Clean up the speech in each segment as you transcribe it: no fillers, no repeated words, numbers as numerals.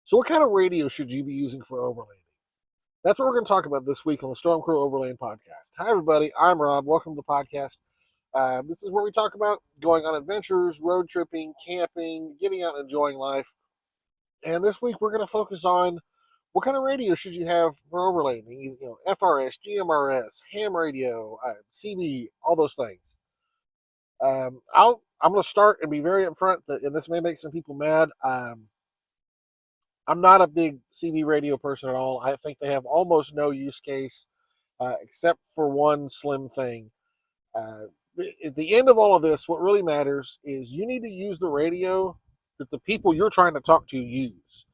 So what kind of radio should you be using for overlanding? That's what we're going to talk about this week on the Storm Crow Overland Podcast. Hi, everybody. I'm Rob. Welcome to the podcast. This is where we talk about going on adventures, road tripping, camping, getting out and enjoying life. And this week we're going to focus on what kind of radio should you have for overlanding? You know, FRS, GMRS, ham radio, CB, all those things. I'm going to start and be very upfront, and this may make some people mad. I'm not a big CB radio person at all. I think they have almost no use case, except for one slim thing. At the end of all of this, what really matters is you need to use the radio that the people you're trying to talk to use.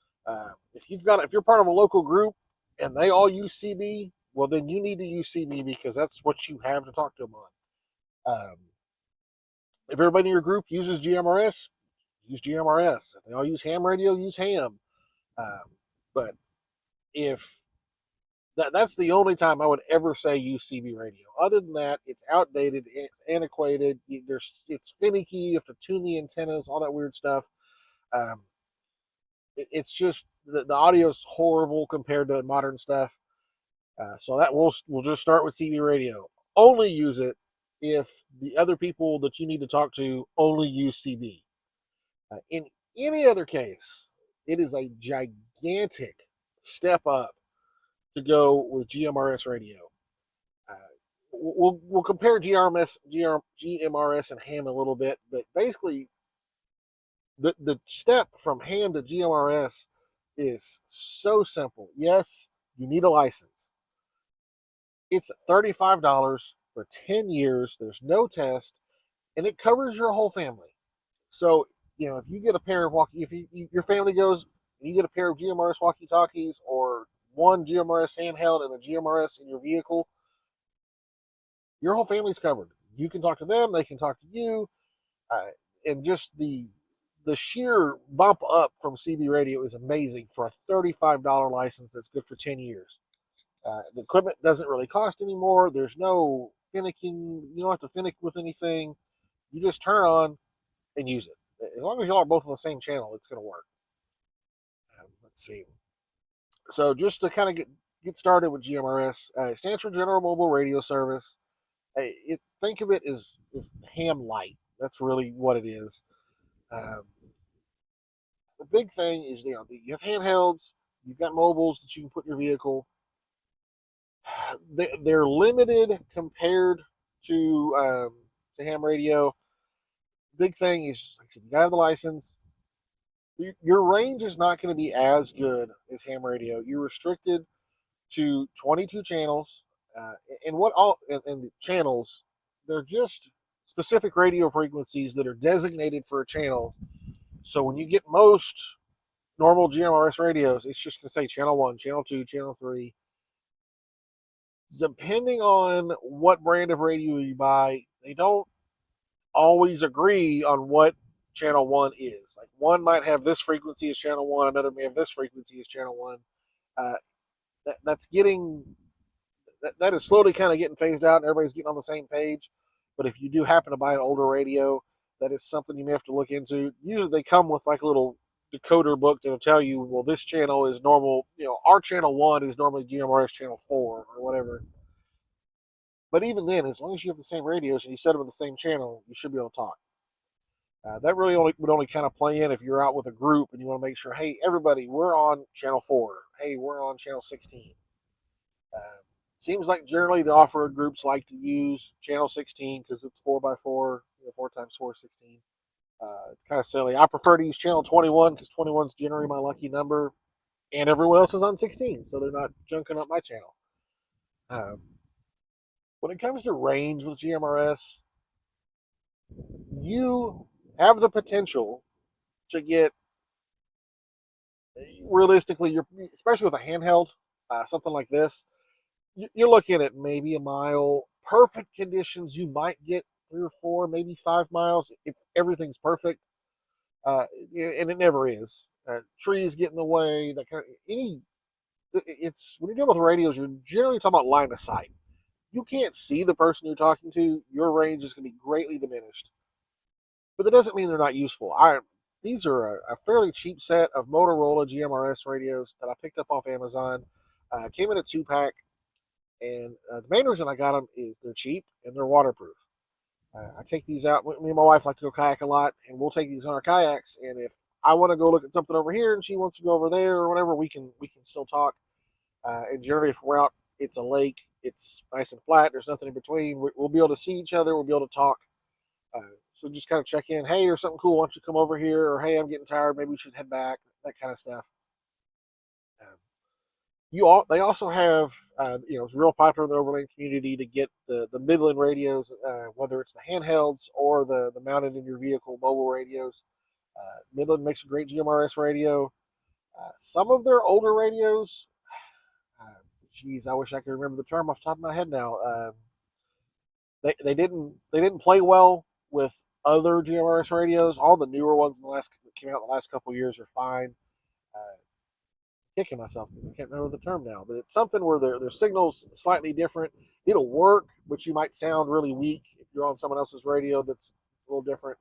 If you're part of a local group and they all use CB, well, then you need to use CB because that's what you have to talk to them on. If everybody in your group uses GMRS, use GMRS. If they all use ham radio, use ham. But if that's the only time I would ever say use CB radio. Other than that, it's outdated, it's antiquated, it's finicky, you have to tune the antennas, all that weird stuff. It's just the audio is horrible compared to modern stuff. So that we'll just start with CB radio. Only use it if the other people that you need to talk to only use CB. In any other case, it is a gigantic step up to go with GMRS radio. We'll compare GMRS and ham a little bit, but basically the step from ham to GMRS is so simple. Yes, you need a license. It's $35 for 10 years. There's no test, and it covers your whole family. So, you know, if you get a pair of your family goes and you get a pair of GMRS walkie-talkies or one GMRS handheld and a GMRS in your vehicle, your whole family's covered. You can talk to them, they can talk to you, and just the sheer bump up from CB radio is amazing for a $35 license that's good for 10 years. The equipment doesn't really cost anymore. There's no finicking. You don't have to finick with anything. You just turn it on and use it. As long as y'all are both on the same channel, it's going to work. Let's see. So just to kind of get started with GMRS, it stands for General Mobile Radio Service. Think of it as ham light. That's really what it is. The big thing is, you have handhelds, you've got mobiles that you can put in your vehicle. They're limited compared to ham radio. Big thing is, like I said, you gotta have the license. Your range is not going to be as good as ham radio. You're restricted to 22 channels, and the channels, they're just specific radio frequencies that are designated for a channel. So when you get most normal GMRS radios, it's just going to say channel 1, channel 2, channel 3. Depending on what brand of radio you buy, they don't always agree on what channel 1 is. Like one might have this frequency as channel 1, another may have this frequency as channel 1. That is slowly kind of getting phased out and everybody's getting on the same page. But if you do happen to buy an older radio, that is something you may have to look into. Usually they come with like a little decoder book that'll tell you, well, this channel is normal, our channel 1 is normally GMRS channel 4 or whatever. But even then, as long as you have the same radios and you set them in the same channel, you should be able to talk. That really would only kind of play in if you're out with a group and you want to make sure, hey, everybody, we're on channel 4. Hey, we're on channel 16. Seems like generally the off-road groups like to use channel 16 because it's 4x4, 4 times 4 is 16. It's kind of silly. I prefer to use channel 21 because 21 is generally my lucky number, and everyone else is on 16, so they're not junking up my channel. When it comes to range with GMRS, you have the potential to get, realistically, especially with a handheld, something like this, you're looking at maybe a mile. Perfect conditions, you might get 3 or 4, maybe 5 miles if everything's perfect, and it never is. Trees get in the way. That kind of it's when you're dealing with radios, you're generally talking about line of sight. You can't see the person you're talking to. Your range is going to be greatly diminished. But that doesn't mean they're not useful. these are a fairly cheap set of Motorola GMRS radios that I picked up off Amazon. Came in a 2-pack, and the main reason I got them is they're cheap and they're waterproof. I take these out. Me and my wife like to go kayak a lot, and we'll take these on our kayaks. And if I want to go look at something over here and she wants to go over there or whatever, we can still talk. And generally, if we're out, it's a lake, it's nice and flat, there's nothing in between. We'll be able to see each other. We'll be able to talk. So just kind of check in. Hey, there's something cool. Why don't you come over here? Or hey, I'm getting tired. Maybe we should head back. That kind of stuff. They also have it's real popular in the overland community to get the Midland radios, whether it's the handhelds or the mounted in your vehicle mobile radios. Midland makes a great GMRS radio. Some of their older radios, geez, I wish I could remember the term off the top of my head now. They didn't play well with other GMRS radios. All the newer ones that came out in the last couple of years are fine. Kicking myself because I can't remember the term now, but it's something where their signal's slightly different. It'll work, but you might sound really weak if you're on someone else's radio that's a little different.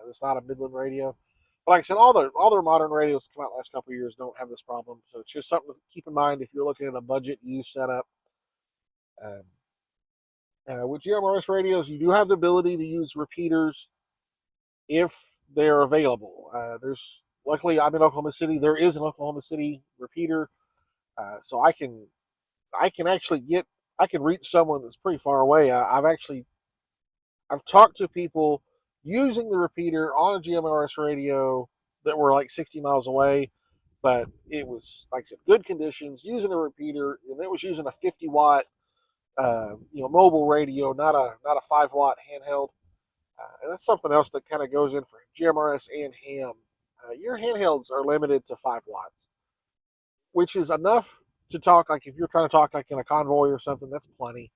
It's not a Midland radio. But like I said, all their modern radios come out the last couple of years don't have this problem. So it's just something to keep in mind if you're looking at a budget use setup. With GMRS radios, you do have the ability to use repeaters if they're available. Luckily, I'm in Oklahoma City. There is an Oklahoma City repeater, so I can reach someone that's pretty far away. I've talked to people using the repeater on a GMRS radio that were like 60 miles away, but it was, like I said, good conditions using a repeater, and it was using a 50-watt mobile radio, not a 5-watt handheld. And that's something else that kind of goes in for GMRS and ham. Your handhelds are limited to 5 watts, which is enough to talk. Like if you're trying to talk like in a convoy or something, that's plenty.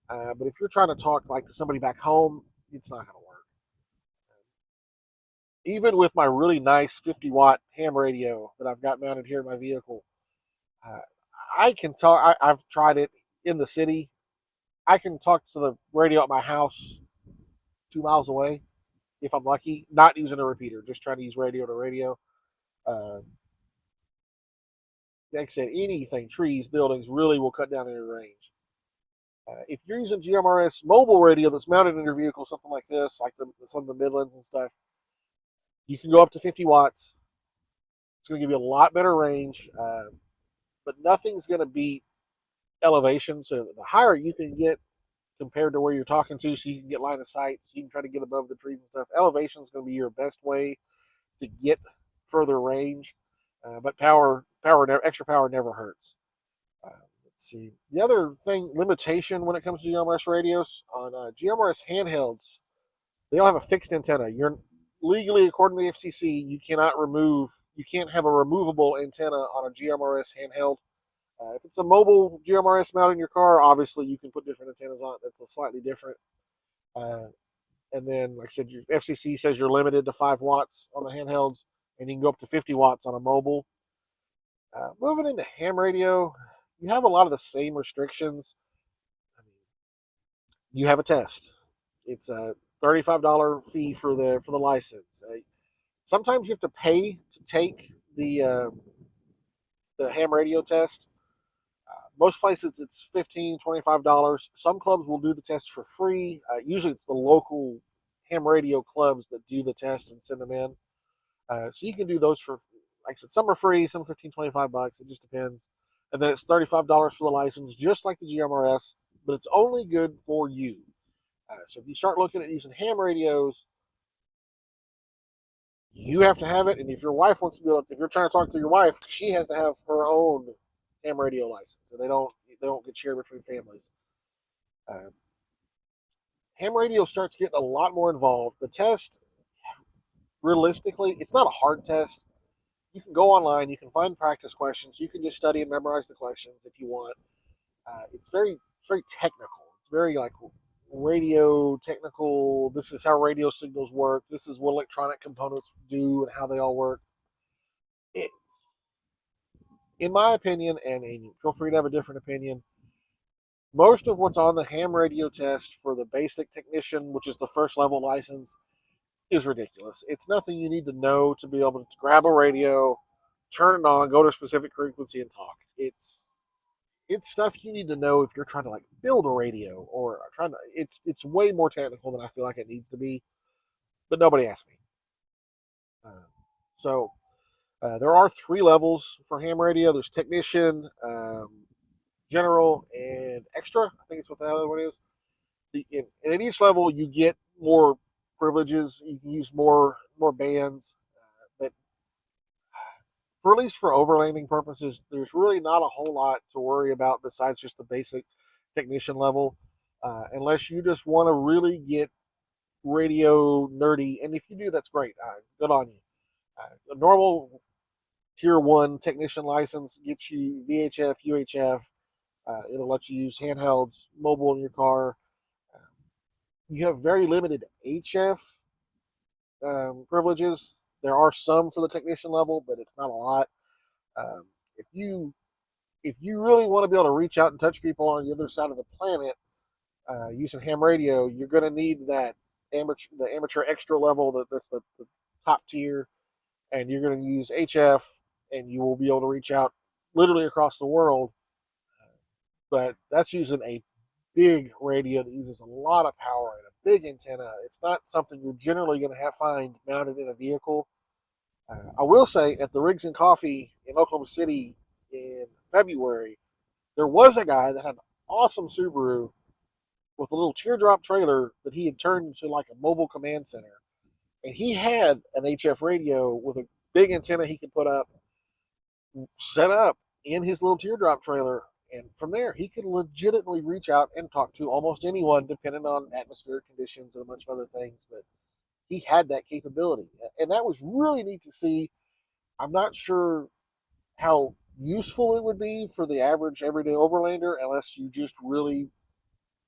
But if you're trying to talk like to somebody back home, it's not going to work. Even with my really nice 50-watt ham radio that I've got mounted here in my vehicle, I can talk. I've tried it in the city. I can talk to the radio at my house 2 miles away if I'm lucky, not using a repeater, just trying to use radio to radio. Like I said, anything, trees, buildings, really will cut down on your range. If you're using GMRS mobile radio that's mounted in your vehicle, something like this, like some of the Midlands and stuff, you can go up to 50 watts. It's going to give you a lot better range, but nothing's going to beat elevation. So the higher you can get compared to where you're talking to, so you can get line of sight, so you can try to get above the trees and stuff. Elevation is going to be your best way to get further range, but extra power never hurts. Let's see. The other limitation when it comes to GMRS radios, on GMRS handhelds, they all have a fixed antenna. You're legally, according to the FCC, you can't have a removable antenna on a GMRS handheld. If it's a mobile GMRS mounted in your car, obviously you can put different antennas on it. That's slightly different. And then, like I said, your FCC says you're limited to 5 watts on the handhelds, and you can go up to 50 watts on a mobile. Moving into ham radio, you have a lot of the same restrictions. You have a test. It's a $35 fee for the license. Sometimes you have to pay to take the ham radio test. Most places it's $15, $25. Some clubs will do the test for free. Usually it's the local ham radio clubs that do the test and send them in. So you can do those for, like I said, some are free, some $15, $25. It just depends. And then it's $35 for the license, just like the GMRS, but it's only good for you. So if you start looking at using ham radios, you have to have it. And if your wife wants to be able, if you're trying to talk to your wife, she has to have her own ham radio license, so they don't get shared between families. Ham radio starts getting a lot more involved. The test, realistically, it's not a hard test. You can go online, you can find practice questions, you can just study and memorize the questions if you want. It's very technical. It's very like radio technical. This is how radio signals work. This is what electronic components do and how they all work. In my opinion, and feel free to have a different opinion, most of what's on the ham radio test for the basic technician, which is the first level license, is ridiculous. It's nothing you need to know to be able to grab a radio, turn it on, go to a specific frequency, and talk. It's stuff you need to know if you're trying to like build a radio or trying to. It's way more technical than I feel like it needs to be, but nobody asked me. Uh, so there are 3 levels for ham radio. There's technician, general, and extra. I think it's what the other one is. And at each level, you get more privileges. You can use more bands, but for at least for overlanding purposes, there's really not a whole lot to worry about besides just the basic technician level, unless you just want to really get radio nerdy. And if you do, that's great. Good on you. A normal tier 1 technician license gets you VHF, UHF. It'll let you use handhelds, mobile in your car. You have very limited HF privileges. There are some for the technician level, but it's not a lot. Um, if you really want to be able to reach out and touch people on the other side of the planet using ham radio, you're going to need that amateur extra level. That's the top tier, and you're going to use HF, and you will be able to reach out literally across the world. But that's using a big radio that uses a lot of power and a big antenna. It's not something you're generally going to find mounted in a vehicle. I will say at the Rigs and Coffee in Oklahoma City in February, there was a guy that had an awesome Subaru with a little teardrop trailer that he had turned into like a mobile command center. And he had an HF radio with a big antenna he could put up, set up in his little teardrop trailer. And from there, he could legitimately reach out and talk to almost anyone, depending on atmospheric conditions and a bunch of other things. But he had that capability. And that was really neat to see. I'm not sure how useful it would be for the average everyday overlander unless you just really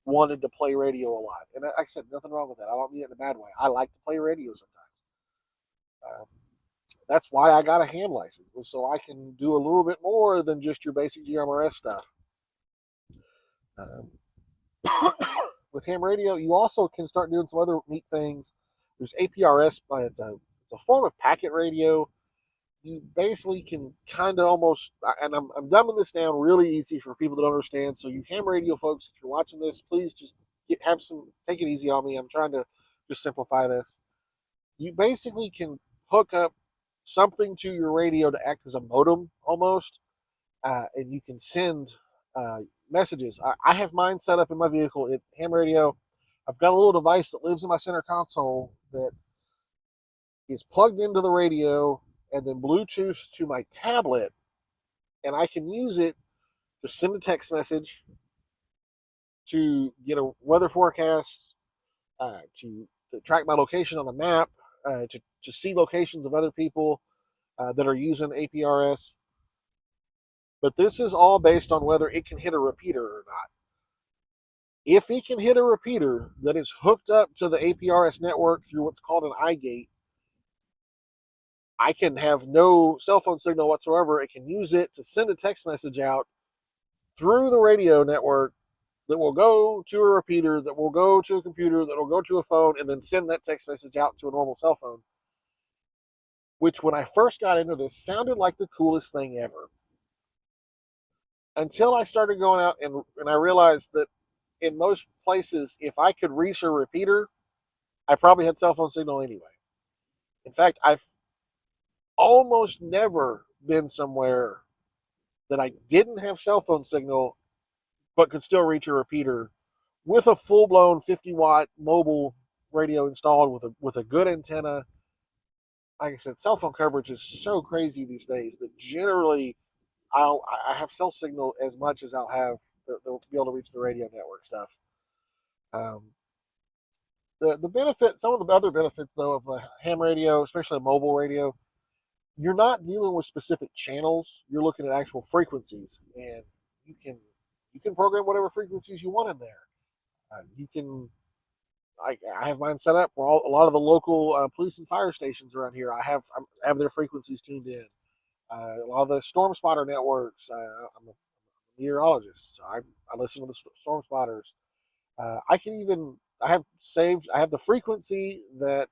wanted to play radio a lot. And like I said, nothing wrong with that. I don't mean it in a bad way. I like to play radio sometimes. Um, that's why I got a ham license, was so I can do a little bit more than just your basic GMRS stuff. Um, with ham radio, you also can start doing some other neat things. There's APRS, it's a form of packet radio. You basically can kind of almost, and I'm dumbing this down really easy for people that don't understand. So you ham radio folks, if you're watching this, please just take it easy on me. I'm trying to just simplify this. You basically can hook up something to your radio to act as a modem almost, and you can send messages. I have mine set up in my vehicle at ham radio. I've got a little device that lives in my center console that is plugged into the radio and then Bluetooth to my tablet, and I can use it to send a text message, to get a weather forecast, to track my location on the map, to see locations of other people that are using APRS. But this is all based on whether it can hit a repeater or not. If it can hit a repeater that is hooked up to the APRS network through what's called an iGate, I can have no cell phone signal whatsoever. It can use it to send a text message out through the radio network that will go to a repeater, that will go to a computer, that will go to a phone, and then send that text message out to a normal cell phone. Which, when I first got into this, sounded like the coolest thing ever. Until I started going out and I realized that in most places, if I could reach a repeater, I probably had cell phone signal anyway. In fact, I've almost never been somewhere that I didn't have cell phone signal but could still reach a repeater with a full-blown 50-watt mobile radio installed with a good antenna. Like I said, cell phone coverage is so crazy these days that generally I have cell signal as much as I'll have to be able to reach the radio network stuff. The benefit, some of the other benefits though of a ham radio, especially a mobile radio, you're not dealing with specific channels. You're looking at actual frequencies, and you can program whatever frequencies you want in there. You can. I have mine set up where a lot of the local police and fire stations around here. I have their frequencies tuned in. A lot of the storm spotter networks. I'm a meteorologist, so I listen to the storm spotters. I have the frequency that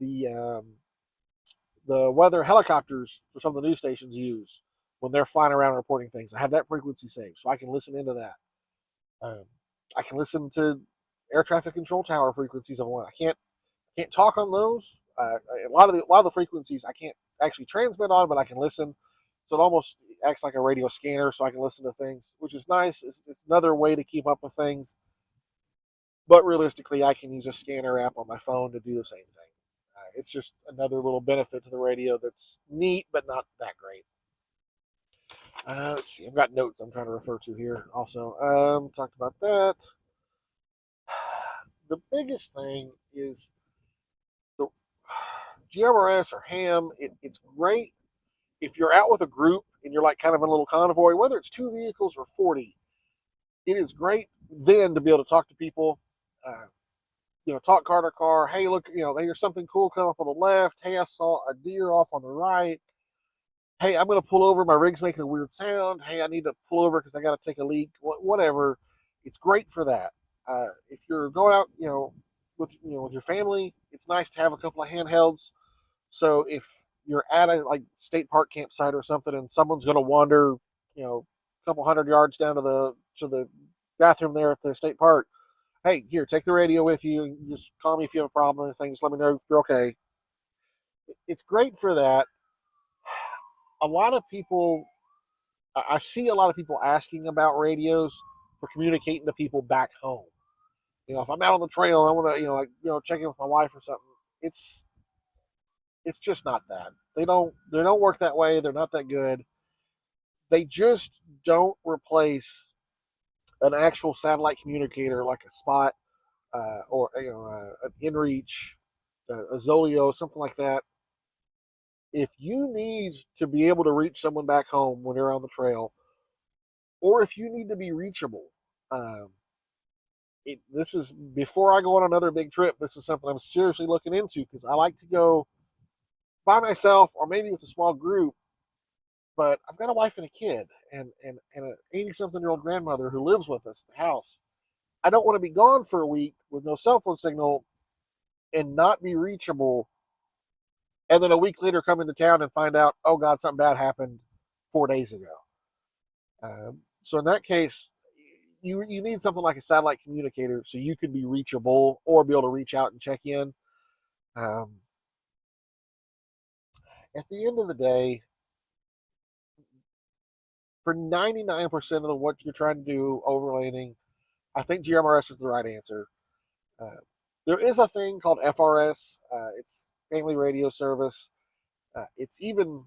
the weather helicopters for some of the news stations use when they're flying around reporting things. I have that frequency saved, so I can listen into that. Um, I can listen to air traffic control tower frequencies of one. I can't talk on those. A lot of the frequencies I can't actually transmit on, but I can listen. So it almost acts like a radio scanner, so I can listen to things, which is nice. It's another way to keep up with things. But realistically, I can use a scanner app on my phone to do the same thing. It's just another little benefit to the radio that's neat, but not that great. Let's see. I've got notes I'm trying to refer to here. Also, talked about that. The biggest thing is the GMRS or ham. It's great if you're out with a group and you're like kind of in a little convoy, whether it's 2 vehicles or 40. It is great then to be able to talk to people. Uh, talk car to car. Hey, look, there's something cool coming up on the left. Hey, I saw a deer off on the right. Hey, I'm going to pull over. My rig's making a weird sound. Hey, I need to pull over because I got to take a leak. Whatever. It's great for that. If you're going out, with your family, it's nice to have a couple of handhelds. So if you're at a like state park campsite or something, and someone's going to wander, a couple hundred yards down to the bathroom there at the state park, hey, here, take the radio with you, and just call me if you have a problem or anything. Just let me know if you're okay. It's great for that. A lot of people, I see a lot of people asking about radios for communicating to people back home. If I'm out on the trail, I want to, check in with my wife or something. It's just not that. They don't work that way. They're not that good. They just don't replace an actual satellite communicator like a Spot or an InReach, a Zoleo, something like that. If you need to be able to reach someone back home when you're on the trail, or if you need to be reachable, um, this is before I go on another big trip. This is something I'm seriously looking into because I like to go by myself or maybe with a small group. But I've got a wife and a kid and an 80-something-year-old grandmother who lives with us at the house. I don't want to be gone for a week with no cell phone signal and not be reachable, and then a week later come into town and find out, oh God, something bad happened 4 days ago. So in that case, you need something like a satellite communicator so you can be reachable or be able to reach out and check in. Um, at the end of the day, for 99% of what you're trying to do, overlanding, I think GMRS is the right answer. Uh, there is a thing called FRS. It's Family Radio Service. It's even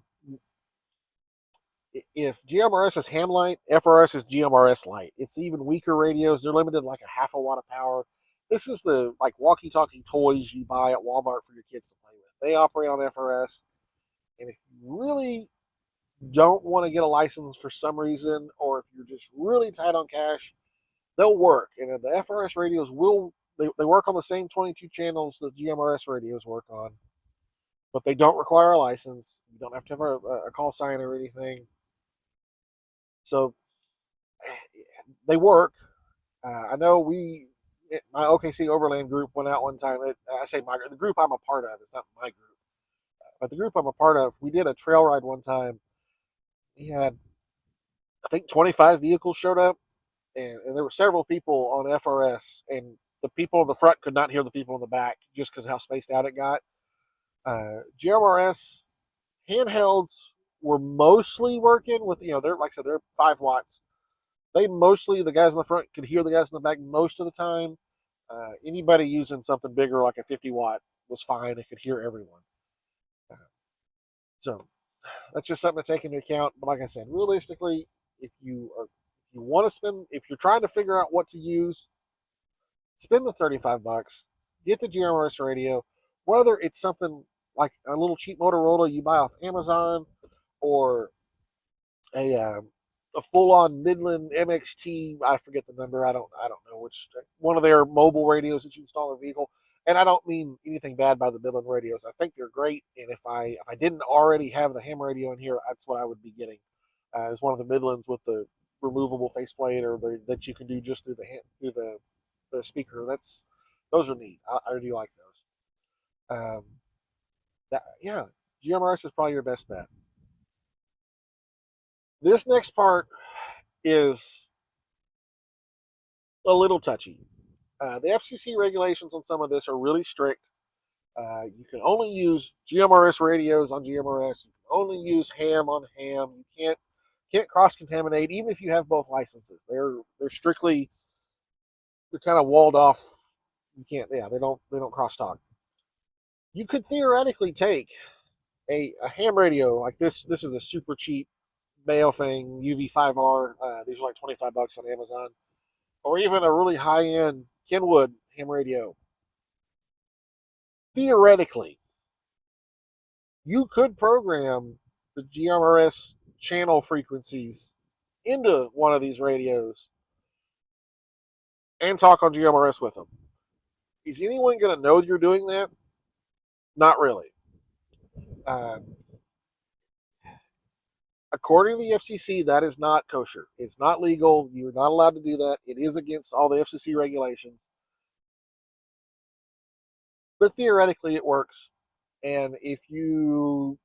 if GMRS is ham light, FRS is GMRS light. It's even weaker radios. They're limited like a half a watt of power. This is the like walkie-talkie toys you buy at Walmart for your kids to play with. They operate on FRS. And if you really don't want to get a license for some reason, or if you're just really tight on cash, they'll work. And the FRS radios they work on the same 22 channels that GMRS radios work on, but they don't require a license. You don't have to have a call sign or anything. So they work. I know my OKC Overland group went out one time. I say the group I'm a part of. It's not my group, but the group I'm a part of. We did a trail ride one time. We had, I think, 25 vehicles showed up, and there were several people on FRS, and the people in the front could not hear the people in the back just because of how spaced out it got. GMRS handhelds were mostly working with, they're like I said, they're 5 watts. The guys in the front could hear the guys in the back most of the time. Anybody using something bigger like a 50 watt was fine. It could hear everyone. So that's just something to take into account. But like I said, realistically, if you want to if you're trying to figure out what to use, spend the $35, get the GMRS radio, whether it's something like a little cheap Motorola you buy off Amazon, or a full-on Midland MXT. I forget the number. I don't know which one of their mobile radios that you install in a vehicle. And I don't mean anything bad by the Midland radios. I think they're great. And if I didn't already have the ham radio in here, that's what I would be getting. Is one of the Midlands with the removable faceplate, or that you can do just through the speaker. Those are neat. I do like those. Yeah, GMRS is probably your best bet. This next part is a little touchy. The FCC regulations on some of this are really strict. You can only use GMRS radios on GMRS. You can only use ham on ham. You can't cross contaminate, even if you have both licenses. They're strictly, they're kind of walled off. You can't. Yeah, they don't cross talk. You could theoretically take a ham radio like this. This is a super cheap Baofeng UV5R. These are like $25 on Amazon, or even a really high end Kenwood ham radio. Theoretically, you could program the GMRS channel frequencies into one of these radios and talk on GMRS with them. Is anyone going to know you're doing that? Not really. Uh, According to the FCC, that is not kosher. It's not legal. You're not allowed to do that. It is against all the FCC regulations. But theoretically, it works. And if you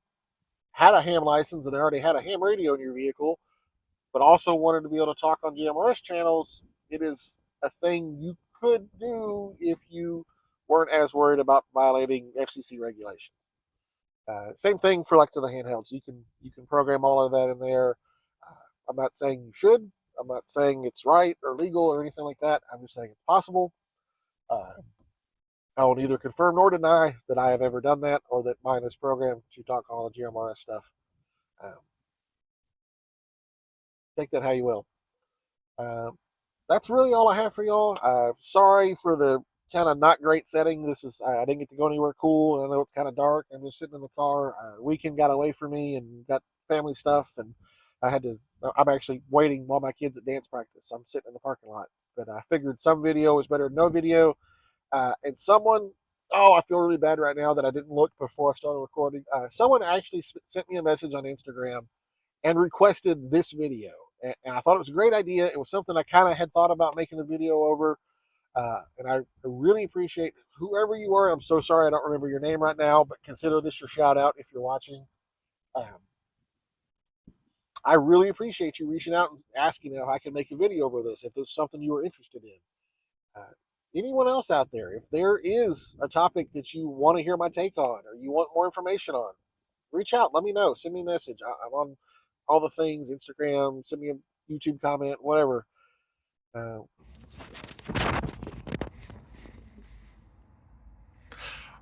had a ham license and already had a ham radio in your vehicle, but also wanted to be able to talk on GMRS channels, it is a thing you could do if you weren't as worried about violating FCC regulations. Same thing for like to the handhelds. You can program all of that in there. I'm not saying you should. I'm not saying it's right or legal or anything like that. I'm just saying it's possible. Uh, I will neither confirm nor deny that I have ever done that or that mine is programmed to talk on all the GMRS stuff. Um, take that how you will. Uh, that's really all I have for y'all. Sorry for the kind of not great setting. This is I didn't get to go anywhere cool, and I know it's kind of dark. I'm just sitting in the car. Weekend got away from me and got family stuff, and I had to. I'm actually waiting while my kids at dance practice. I'm sitting in the parking lot, but I figured some video is better than no video. And someone, oh, I feel really bad right now that I didn't look before I started recording. Someone actually sent me a message on Instagram and requested this video. And I thought it was a great idea. It was something I kind of had thought about making a video over. And I really appreciate whoever you are. I'm so sorry I don't remember your name right now, but consider this your shout out if you're watching. I really appreciate you reaching out and asking if I can make a video over this, if it's something you were interested in. Uh, Anyone else out there, if there is a topic that you want to hear my take on or you want more information on, reach out. Let me know. Send me a message. I'm on all the things, Instagram, send me a YouTube comment, whatever. Uh,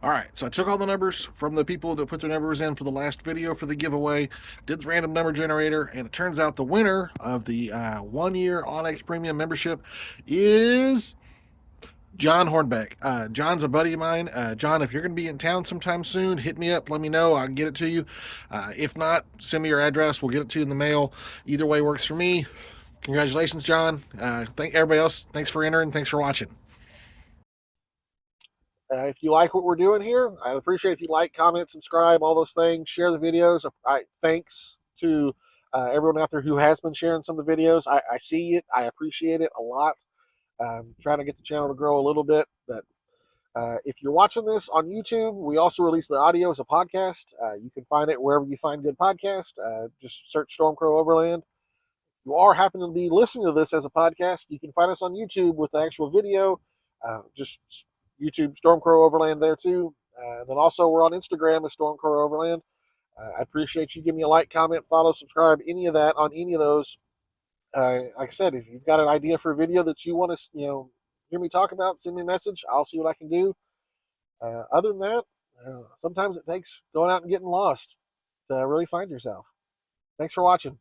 All right, so I took all the numbers from the people that put their numbers in for the last video for the giveaway, did the random number generator, and it turns out the winner of the 1 year Onyx Premium membership is John Hornbeck. John's a buddy of mine. John, if you're going to be in town sometime soon, hit me up. Let me know. I can get it to you. If not, send me your address. We'll get it to you in the mail. Either way works for me. Congratulations, John. Thank everybody else. Thanks for entering. Thanks for watching. if you like what we're doing here, I'd appreciate if you like, comment, subscribe, all those things. Share the videos. Thanks to everyone out there who has been sharing some of the videos. I see it. I appreciate it a lot. Trying to get the channel to grow a little bit. But if you're watching this on YouTube, we also release the audio as a podcast. You can find it wherever you find good podcasts. Just search Stormcrow Overland. You are happening to be listening to this as a podcast, you can find us on YouTube with the actual video. Just YouTube Stormcrow Overland there too. And then also we're on Instagram as Stormcrow Overland. I appreciate you giving me a like, comment, follow, subscribe, any of that on any of those. Like I said, if you've got an idea for a video that you want to, hear me talk about, send me a message. I'll see what I can do. Other than that, sometimes it takes going out and getting lost to really find yourself. Thanks for watching.